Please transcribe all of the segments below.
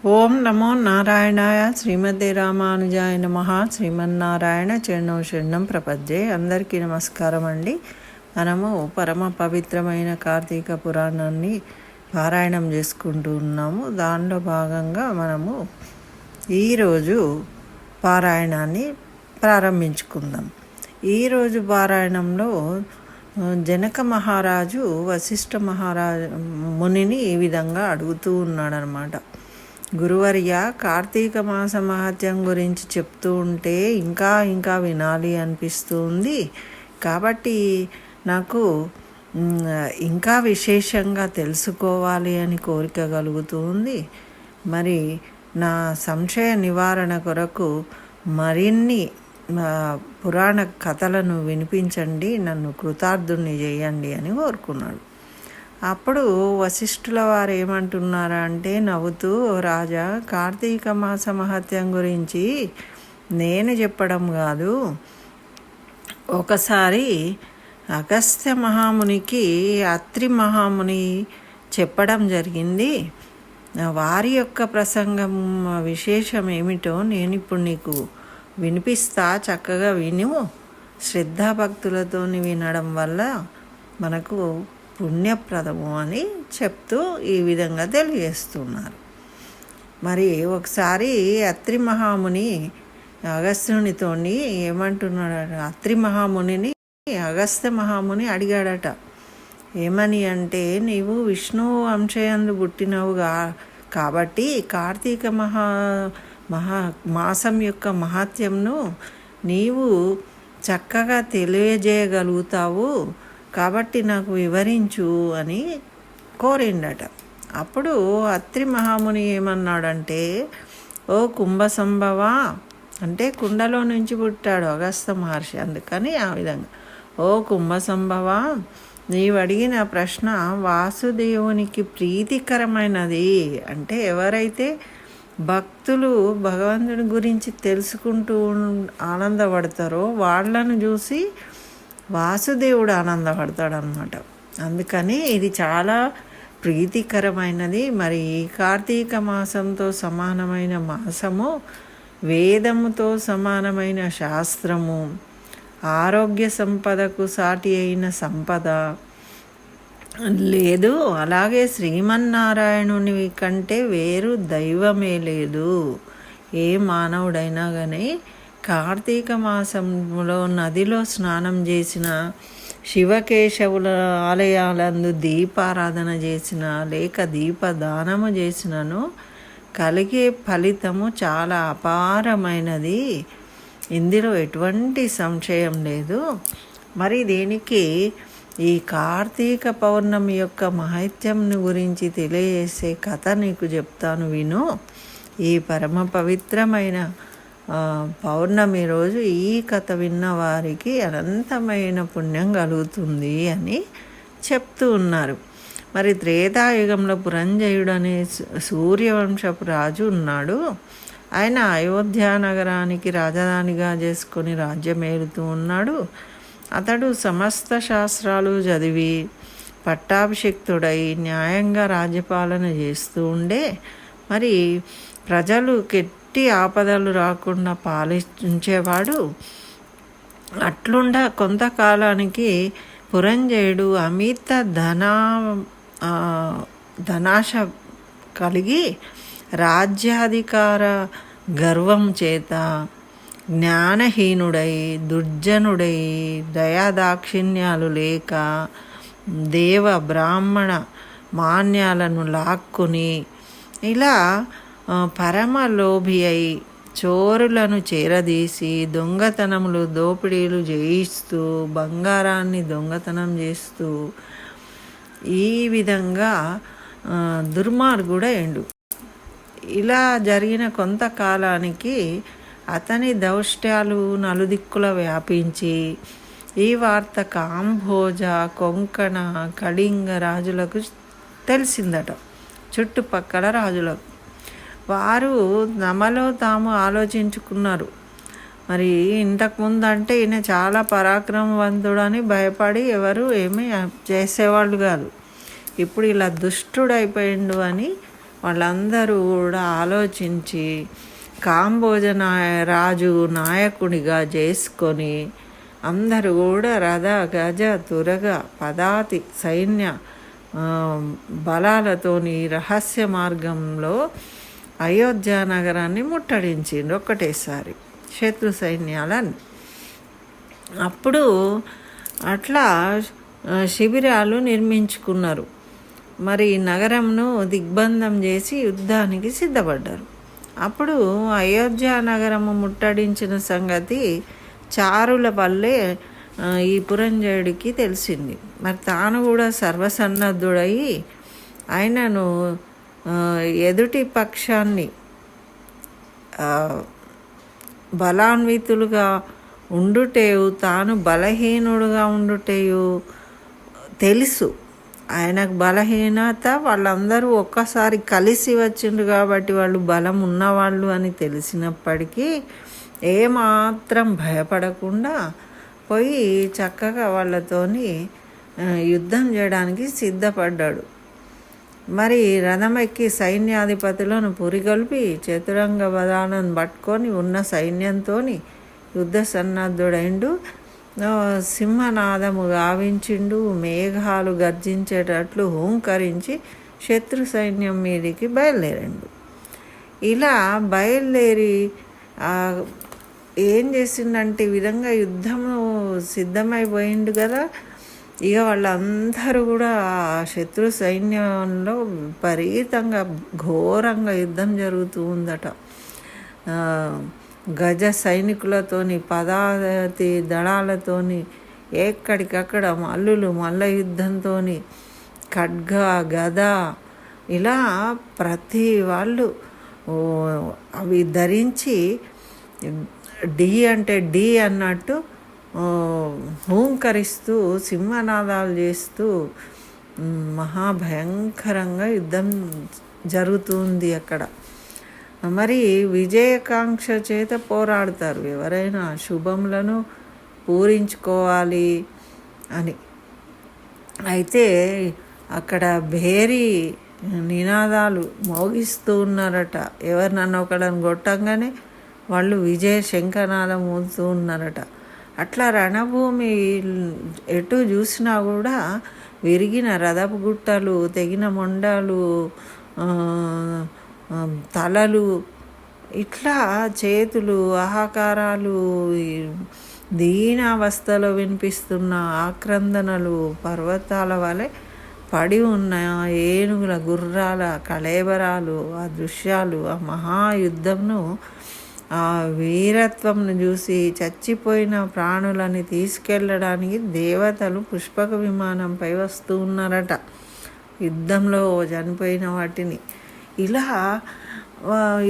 ఓం నమో నారాయణాయ శ్రీమతే రామానుజాయ నమః. శ్రీమన్నారాయణ చరణం శరణం ప్రపద్యే. అందరికీ నమస్కారం అండి. మనము పరమ పవిత్రమైన కార్తీక పురాణాన్ని పారాయణం చేసుకుంటూ ఉన్నాము. దానిలో భాగంగా మనము ఈరోజు పారాయణాన్ని ప్రారంభించుకుందాం. ఈరోజు పారాయణంలో జనక మహారాజు వశిష్ఠ మునిని ఈ విధంగా అడుగుతూ ఉన్నాడనమాట. గురువర్య, కార్తీక మాస మహత్యం గురించి చెప్తూ ఉంటే ఇంకా ఇంకా వినాలి అనిపిస్తుంది. కాబట్టి నాకు ఇంకా విశేషంగా తెలుసుకోవాలి అని కోరిక కలుగుతుంది. మరి నా సంశయ నివారణ కొరకు మరిన్ని పురాణ కథలను వినిపించండి, నన్ను కృతార్థుణ్ణి చేయండి అని కోరుకున్నాడు. అప్పుడు వశిష్ఠుల వారు ఏమంటున్నారా అంటే, నవ్వుతూ, రాజా, కార్తీక మాస మహత్యం గురించి నేను చెప్పడం కాదు, ఒకసారి అగస్త్య మహామునికి అత్రి మహాముని చెప్పడం జరిగింది. వారి యొక్క ప్రసంగం విశేషం ఏమిటో నేను ఇప్పుడు నీకు వినిపిస్తా, చక్కగా విను. శ్రద్ధాభక్తులతో వినడం వల్ల మనకు పుణ్యప్రదము అని చెప్తూ ఈ విధంగా తెలియజేస్తున్నారు. మరి ఒకసారి అత్రి మహాముని అగస్త్యునితో ఏమంటున్నాడు, అత్రి మహామునిని అగస్త్య మహాముని అడిగాడట. ఏమని అంటే, నీవు విష్ణు వంశయందు పుట్టినవుగా కాబట్టి కార్తీక మాసం యొక్క మహాత్యంను నీవు చక్కగా తెలియజేయగలుగుతావు, కాబట్టి నాకు వివరించు అని కోరిండట. అప్పుడు అత్రి మహాముని ఏమన్నాడంటే, ఓ కుంభసంభవ, అంటే కుండలో నుంచి పుట్టాడు అగస్త్య మహర్షి, అందుకని ఆ విధంగా, ఓ కుంభసంభవ, నీవు అడిగిన ప్రశ్న వాసుదేవునికి ప్రీతికరమైనది. అంటే ఎవరైతే భక్తులు భగవంతుడి గురించి తెలుసుకుంటూ ఆనందపడతారో వాళ్ళను చూసి వాసుదేవుడు ఆనందపడతాడనమాట. అందుకని ఇది చాలా ప్రీతికరమైనది. మరి ఈ కార్తీక మాసంతో సమానమైన మాసము, వేదముతో సమానమైన శాస్త్రము, ఆరోగ్య సంపదకు సాటి అయిన సంపద లేదు. అలాగే శ్రీమన్నారాయణుని కంటే వేరు దైవమే లేదు. ఏ మానవుడైనా కానీ కార్తీక మాసంలో నదిలో స్నానం చేసిన, శివకేశవుల ఆలయాలందు దీపారాధన చేసిన, లేక దీపదానము చేసినను కలిగే ఫలితము చాలా అపారమైనది. ఇందులో ఎటువంటి సంశయం లేదు. మరి దీనికి ఈ కార్తీక పౌర్ణమి యొక్క మహత్యం గురించి తెలియజేసే కథ నీకు చెప్తాను, విను. ఈ పరమ పవిత్రమైన పౌర్ణమి రోజు ఈ కథ విన్న వారికి అనంతమైన పుణ్యం కలుగుతుంది అని చెప్తూ ఉన్నారు. మరి త్రేతాయుగంలో పురంజయుడు అనే సూర్యవంశపు రాజు ఉన్నాడు. ఆయన అయోధ్య నగరానికి రాజధానిగా చేసుకొని రాజ్యమేలుతూ ఉన్నాడు. అతడు సమస్త శాస్త్రాలు చదివి పట్టాభిషిక్తుడై న్యాయంగా రాజ్యపాలన చేస్తూ ఉండే. మరి ప్రజలు ఎట్టి ఆపదలు రాకుండా పాలించేవాడు. అట్లుండ కొంతకాలానికి పురంజయుడు అమిత ధనాశ కలిగి రాజ్యాధికార గర్వం చేత జ్ఞానహీనుడై, దుర్జనుడై, దయాదాక్షిణ్యాలు లేక దేవ బ్రాహ్మణ మాన్యాలను లాక్కుని ఇలా పరమలోభి అయి చోరులను చేరదీసి దొంగతనములు, దోపిడీలు చేయిస్తూ బంగారాన్ని దొంగతనం చేస్తూ ఈ విధంగా దుర్మార్గుడైండు. ఇలా జరిగిన కొంతకాలానికి అతని దౌష్ట్యాలు నలుదిక్కుల వ్యాపించి ఈ వార్త కాంభోజ, కొంకణ, కళింగ రాజులకు తెలిసిందట, చుట్టుపక్కల రాజులకు. వారు తమలో తాము ఆలోచించుకున్నారు, మరి ఇంతకుముందు అంటే ఈయన చాలా పరాక్రమవంతుడని భయపడి ఎవరు ఏమీ చేసేవాళ్ళు కాదు, ఇప్పుడు ఇలా దుష్టుడైపోయిండు అని వాళ్ళందరూ కూడా ఆలోచించి కాంబోజ రాజు నాయకుడిగా చేసుకొని అందరూ కూడా రథ గజ తురగ పదాతి సైన్య బలాలతోని రహస్య మార్గంలో అయోధ్య నగరాన్ని ముట్టడించిండ్రు ఒకటేసారి శత్రు సైన్యాలని. అప్పుడు అట్లా శిబిరాలు నిర్మించుకున్నారు. మరి నగరంను దిగ్బంధం చేసి యుద్ధానికి సిద్ధపడ్డారు. అప్పుడు అయోధ్య నగరము ముట్టడించిన సంగతి చారుల వల్లే ఈ పురంజయుడికి తెలిసింది. మరి తాను కూడా సర్వసన్నద్ధుడయి ఆయనను ఎదుటి పక్షాన్ని బలాన్వితులుగా ఉండుటేయు తాను బలహీనుడుగా ఉండుటేయు తెలుసు. ఆయనకు బలహీనత వాళ్ళందరూ ఒక్కసారి కలిసి వచ్చిండ్రు కాబట్టి వాళ్ళు బలం ఉన్నవాళ్ళు అని తెలిసినప్పటికీ ఏమాత్రం భయపడకుండా పోయి చక్కగా వాళ్ళతోని యుద్ధం చేయడానికి సిద్ధపడ్డాడు. మరి రథమెక్కి సైన్యాధిపతులను పురిగొల్పి చతురంగ బలాలను పట్టుకొని ఉన్న సైన్యంతో యుద్ధ సన్నద్ధుడైండు. సింహనాదము గావించిండు. మేఘాలు గర్జించేటట్లు హూంకరించి శత్రు సైన్యం మీదికి బయలుదేరిండు. ఇలా బయలుదేరి ఏం చేసిండంటే ఈ విధంగా యుద్ధము సిద్ధమైపోయిండు కదా. ఇక వాళ్ళందరూ కూడా శత్రు సైన్యంలో విపరీతంగా ఘోరంగా యుద్ధం జరుగుతూ ఉందట. గజ సైనికులతోని పదాతి దళాలతోని ఎక్కడికక్కడ మల్లులు మల్ల యుద్ధంతో ఖడ్గ గద ఇలా ప్రతి వాళ్ళు అవి ధరించి డి అంటే డి అన్నట్టు హూంకరిస్తూ సింహనాదాలు చేస్తూ మహాభయంకరంగా యుద్ధం జరుగుతుంది అక్కడ. మరి విజయకాంక్ష చేత పోరాడతారు ఎవరైనా శుభములను పూరించుకోవాలి అని. అయితే అక్కడ భేరీ నినాదాలు మోగిస్తూ ఉన్నారట. ఎవరినన్నా ఒకళ్ళని కొట్టంగానే వాళ్ళు విజయ శంఖనాదం మోగుతూ ఉన్నారట. అట్లా రణభూమి ఎటు చూసినా కూడా విరిగిన రథపు గుట్టలు, తెగిన మొండాలు, తలలు, ఇట్లా చేతులు, ఆహాకారాలు, దీనావస్థలో వినిపిస్తున్న ఆక్రందనలు, పర్వతాల వలె పడి ఉన్న ఏనుగుల గుర్రాల కళేబరాలు, ఆ దృశ్యాలు, ఆ మహాయుద్ధంను, ఆ వీరత్వంను చూసి చచ్చిపోయిన ప్రాణులని తీసుకెళ్ళడానికి దేవతలు పుష్పక విమానంపై వస్తూ ఉన్నారట యుద్ధంలో చనిపోయిన వాటిని. ఇలా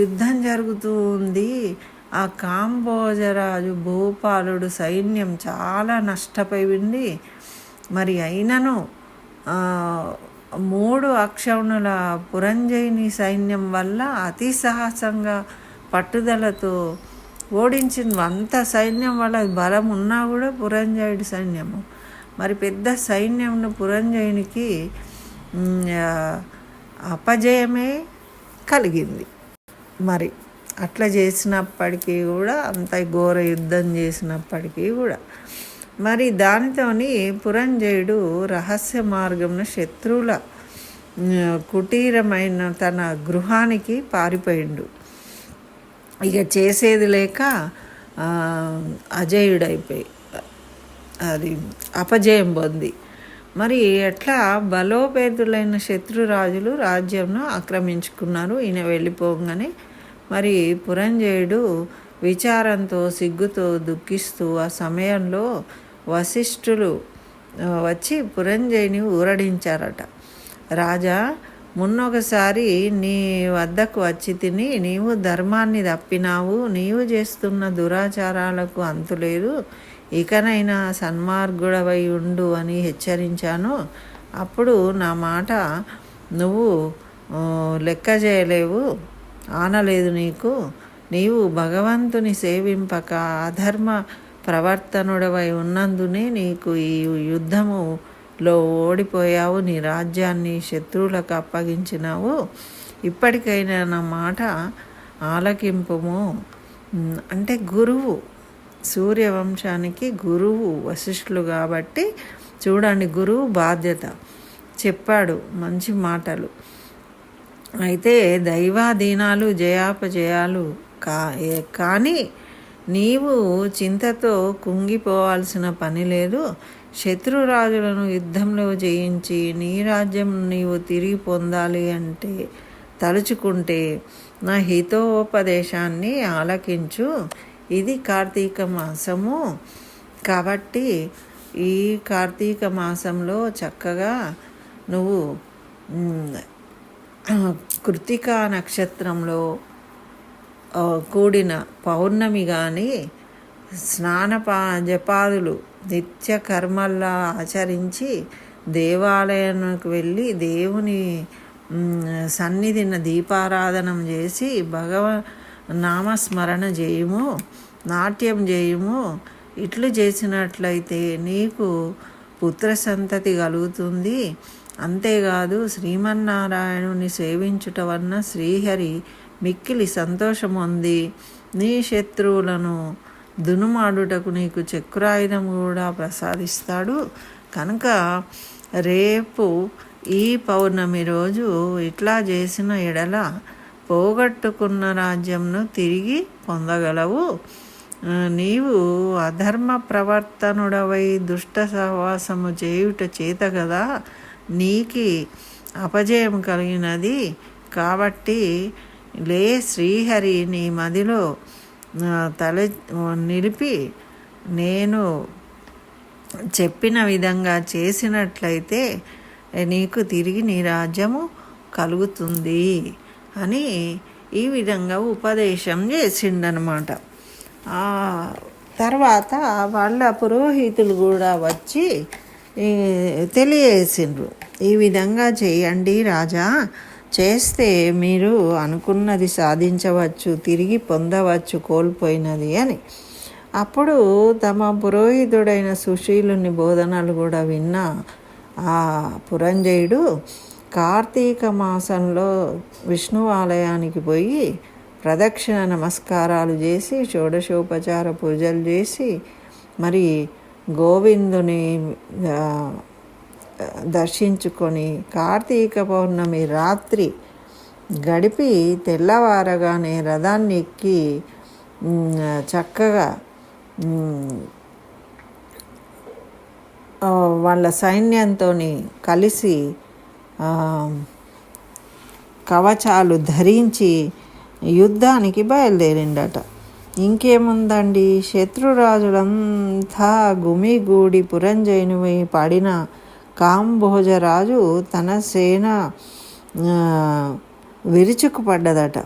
యుద్ధం జరుగుతూ ఉంది. ఆ కాంబోజరాజు భూపాలుడు సైన్యం చాలా నష్టపోయింది. మరి అయినను 3 అక్షౌణుల పురంజయుని సైన్యం వల్ల అతి సాహసంగా పట్టుదలతో ఓడించింది. అంత సైన్యం వాళ్ళ బలం ఉన్నా కూడా పురంజయుడి సైన్యము మరి పెద్ద సైన్యంను పురంజయునికి అపజయమే కలిగింది. మరి అట్లా చేసినప్పటికీ కూడా, అంత ఘోర యుద్ధం చేసినప్పటికీ కూడా మరి దానితోని పురంజయుడు రహస్య మార్గంలో శత్రువుల కుటీరమైన తన గృహానికి పారిపోయిండు. ఇక చేసేది లేక అజయుడైపోయి అది అపజయం పొంది మరి ఎట్లా బలోపేతులైన శత్రురాజులు రాజ్యంను ఆక్రమించుకున్నారు. ఈయన వెళ్ళిపోగానే మరి పురంజయుడు విచారంతో సిగ్గుతో దుఃఖిస్తూ ఆ సమయంలో వశిష్ఠులు వచ్చి పురంజయుని ఊరడించారట. రాజా, మున్నొకసారి నీ వద్దకు వచ్చి తిని నీవు ధర్మాన్ని తప్పినావు, నీవు చేస్తున్న దురాచారాలకు అంతులేదు, ఇకనైనా సన్మార్గుడవై ఉండు అని హెచ్చరించాను. అప్పుడు నా మాట నువ్వు లెక్క చేయలేవు, ఆనలేదు నీకు. నీవు భగవంతుని సేవింపక అధర్మ ప్రవర్తనుడవై ఉన్నందునే నీకు ఈ యుద్ధములో ఓడిపోయావు, నీ రాజ్యాన్ని శత్రువులకు అప్పగించినావు. ఇప్పటికైనా నా మాట ఆలకింపుము. అంటే గురువు, సూర్యవంశానికి గురువు వశిష్ఠులు కాబట్టి చూడండి, గురువు బాధ్యత చెప్పాడు మంచి మాటలు. అయితే దైవాధీనాలు జయాపజయాలు కానీ నీవు చింతతో కుంగిపోవాల్సిన పని లేదు. శత్రురాజులను యుద్ధంలో జయించి నీ రాజ్యం నీవు తిరిగి పొందాలి అంటే తలుచుకుంటే నా హితోపదేశాన్ని ఆలకించు. ఇది కార్తీక మాసము కాబట్టి ఈ కార్తీక మాసంలో చక్కగా నువ్వు కృత్తికా నక్షత్రంలో కూడిన పౌర్ణమి కానీ జపాదులు నిత్య కర్మల్లా ఆచరించి దేవాలయానికి వెళ్ళి దేవుని సన్నిధిన దీపారాధనం చేసి నామస్మరణ చేయుము, నాట్యం చేయుము. ఇట్లు చేసినట్లయితే నీకు పుత్ర సంతతి కలుగుతుంది. అంతేకాదు శ్రీమన్నారాయణుని సేవించుట వలన శ్రీహరి మిక్కిలి సంతోషం పొంది నీ శత్రువులను దునుమాడుటకు నీకు చక్రాయుధం కూడా ప్రసాదిస్తాడు. కనుక రేపు ఈ పౌర్ణమి రోజు ఇట్లా చేసిన ఎడల పోగొట్టుకున్న రాజ్యంను తిరిగి పొందగలవు. నీవు అధర్మ ప్రవర్తనుడవై దుష్ట సహవాసము చేయుట చేత కదా నీకి అపజయం కలిగినది. కాబట్టి లే, శ్రీహరి నీ మదిలో తల నిలిపి నేను చెప్పిన విధంగా చేసినట్లయితే నీకు తిరిగి నీ రాజ్యము కలుగుతుంది అని ఈ విధంగా ఉపదేశం చేసిండనమాట. తర్వాత వాళ్ళ పురోహితులు కూడా వచ్చి తెలియజేసిండ్రు, ఈ విధంగా చేయండి రాజా, చేస్తే మీరు అనుకున్నది సాధించవచ్చు, తిరిగి పొందవచ్చు కోల్పోయినది అని. అప్పుడు తమ పురోహితుడైన సుశీలుని బోధనలు కూడా విన్న ఆ పురంజయుడు కార్తీక మాసంలో విష్ణు ఆలయానికి పోయి ప్రదక్షిణ నమస్కారాలు చేసి షోడశోపచార పూజలు చేసి మరి గోవిందుని దర్శించుకొని కార్తీక పౌర్ణమి రాత్రి గడిపి తెల్లవారగానే రథాన్ని ఎక్కి చక్కగా వాళ్ళ సైన్యంతో కలిసి కవచాలు ధరించి యుద్ధానికి బయలుదేరిండట. ఇంకేముందండి, శత్రురాజులంతా గుమిగూడి పురంజయుని పడిన కాంభోజరాజు తన సేన విరుచుకుపడ్డదట.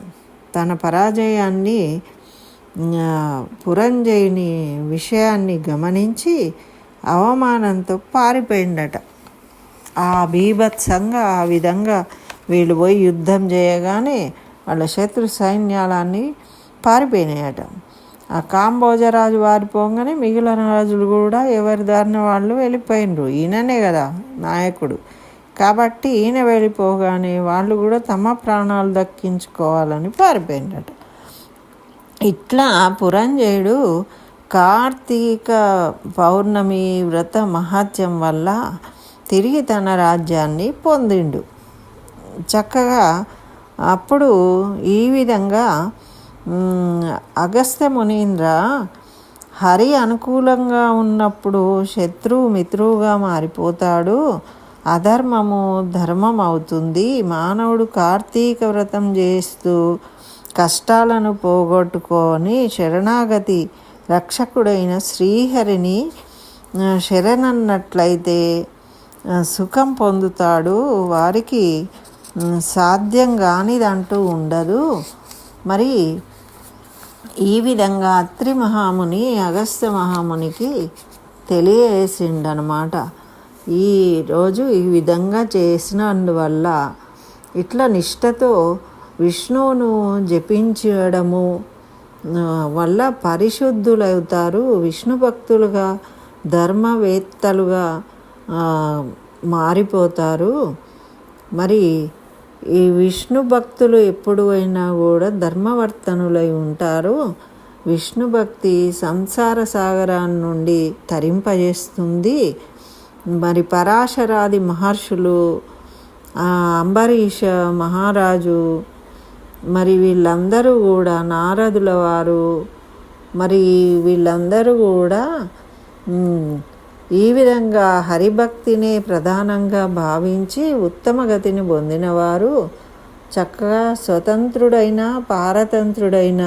తన పరాజయాన్ని పురంజయుని విషయాన్ని గమనించి అవమానంతో పారిపోయిందట. ఆ బీభత్సంగా ఆ విధంగా వీళ్ళు పోయి యుద్ధం చేయగానే వాళ్ళ శత్రు సైన్యాలన్నీ పారిపోయినాయట. ఆ కాంభోజరాజు వారిపోగానే మిగిలిన రాజులు కూడా ఎవరి దారిన వాళ్ళు వెళ్ళిపోయినరు. ఈయననే కదా నాయకుడు కాబట్టి ఈయన వెళ్ళిపోగానే వాళ్ళు కూడా తమ ప్రాణాలు దక్కించుకోవాలని పారిపోయినట. ఇట్లా పురంజయుడు కార్తీక పౌర్ణమి వ్రత మహత్యం వల్ల తిరిగి తన రాజ్యాన్ని పొందిండు చక్కగా. అప్పుడు ఈ విధంగా అగస్త్య మునీంద్ర హరి అనుకూలంగా ఉన్నప్పుడు శత్రువు మిత్రువుగా మారిపోతాడు, అధర్మము ధర్మం అవుతుంది. మానవుడు కార్తీక వ్రతం చేస్తూ కష్టాలను పోగొట్టుకొని శరణాగతి రక్షకుడైన శ్రీహరిని శరణన్నట్లయితే సుఖం పొందుతాడు. వారికి సాధ్యం కానిదంటూ ఉండదు. మరి ఈ విధంగా అత్రి మహాముని అగస్త్య మహామునికి తెలియజేసిండనమాట. ఈరోజు ఈ విధంగా చేసినందువల్ల ఇట్లా నిష్ఠతో విష్ణువును జపించడము వల్ల పరిశుద్ధులవుతారు, విష్ణు భక్తులుగా ధర్మవేత్తలుగా మారిపోతారు. మరి ఈ విష్ణు భక్తులు ఎప్పుడు అయినా కూడా ధర్మవర్తనులై ఉంటారు. విష్ణు భక్తి సంసార సాగరాన్ని నుండి తరింపజేస్తుంది. మరి పరాశరాది మహర్షులు, అంబరీష మహారాజు, మరి వీళ్ళందరూ కూడా, నారదుల వారు, మరి వీళ్ళందరూ కూడా ఈ విధంగా హరిభక్తిని ప్రధానంగా భావించి ఉత్తమ గతిని పొందినవారు. చక్కగా స్వతంత్రుడైన పారతంత్రుడైన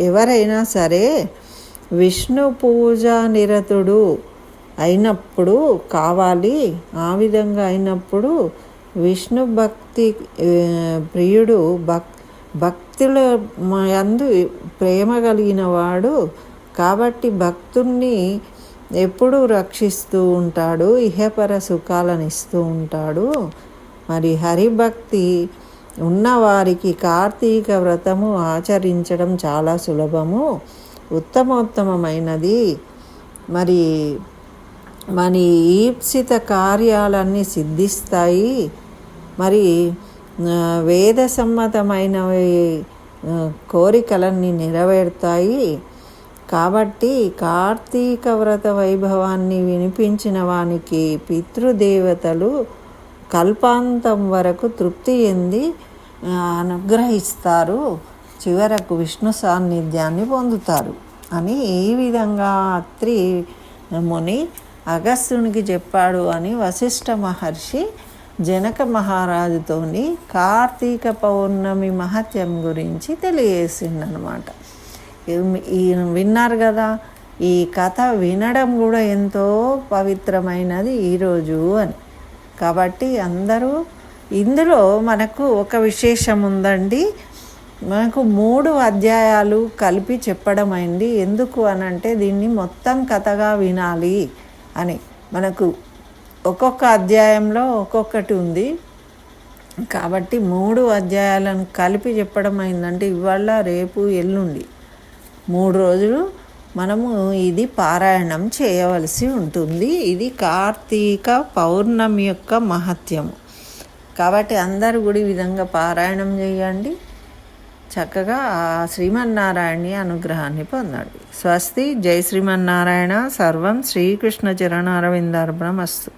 ఎవరైనా సరే విష్ణు పూజ నిరతుడు అయినప్పుడు కావాలి. ఆ విధంగా అయినప్పుడు విష్ణు భక్తి ప్రియుడు, భక్తుల యందు ప్రేమ కలిగిన వాడు కాబట్టి భక్తుణ్ణి ఎప్పుడూ రక్షిస్తూ ఉంటాడు, ఇహపర సుఖాలను ఇస్తూ ఉంటాడు. మరి హరిభక్తి ఉన్నవారికి కార్తీక వ్రతము ఆచరించడం చాలా సులభము, ఉత్తమోత్తమైనది. మరి మన ఈప్సిత కార్యాలన్నీ సిద్ధిస్తాయి. మరి వేద సమ్మతమైనవి కోరికలన్నీ నెరవేరుతాయి. కాబట్టి కార్తీక వ్రత వైభవాన్ని వినిపించిన వానికి పితృదేవతలు కల్పాంతం వరకు తృప్తి చెంది అనుగ్రహిస్తారు, చివరకు విష్ణు సాన్నిధ్యాన్ని పొందుతారు అని ఈ విధంగా అత్రి ముని అగస్త్యునికి చెప్పాడు అని వశిష్ఠ మహర్షి జనక మహారాజుతోని కార్తీక పౌర్ణమి మహత్యం గురించి తెలియజేసిండనమాట. విన్నారు కదా, ఈ కథ వినడం కూడా ఎంతో పవిత్రమైనది ఈరోజు అని. కాబట్టి అందరూ, ఇందులో మనకు ఒక విశేషం ఉందండి. మనకు 3 అధ్యాయాలు కలిపి చెప్పడం అయింది. ఎందుకు అనంటే దీన్ని మొత్తం కథగా వినాలి అని. మనకు ఒక్కొక్క అధ్యాయంలో ఒక్కొక్కటి ఉంది కాబట్టి 3 అధ్యాయాలను కలిపి చెప్పడం అయిందంటే ఇవాళ, రేపు, ఎల్లుండి 3 రోజులు మనము ఇది పారాయణం చేయవలసి ఉంటుంది. ఇది కార్తీక పౌర్ణమి యొక్క మహత్యము. కాబట్టి అందరూ కూడా ఈ విధంగా పారాయణం చేయండి. చక్కగా శ్రీమన్నారాయణి అనుగ్రహాన్ని పొందండి. స్వస్తి. జై శ్రీమన్నారాయణ. సర్వం శ్రీకృష్ణ చరణారవిందార్పణమస్తు.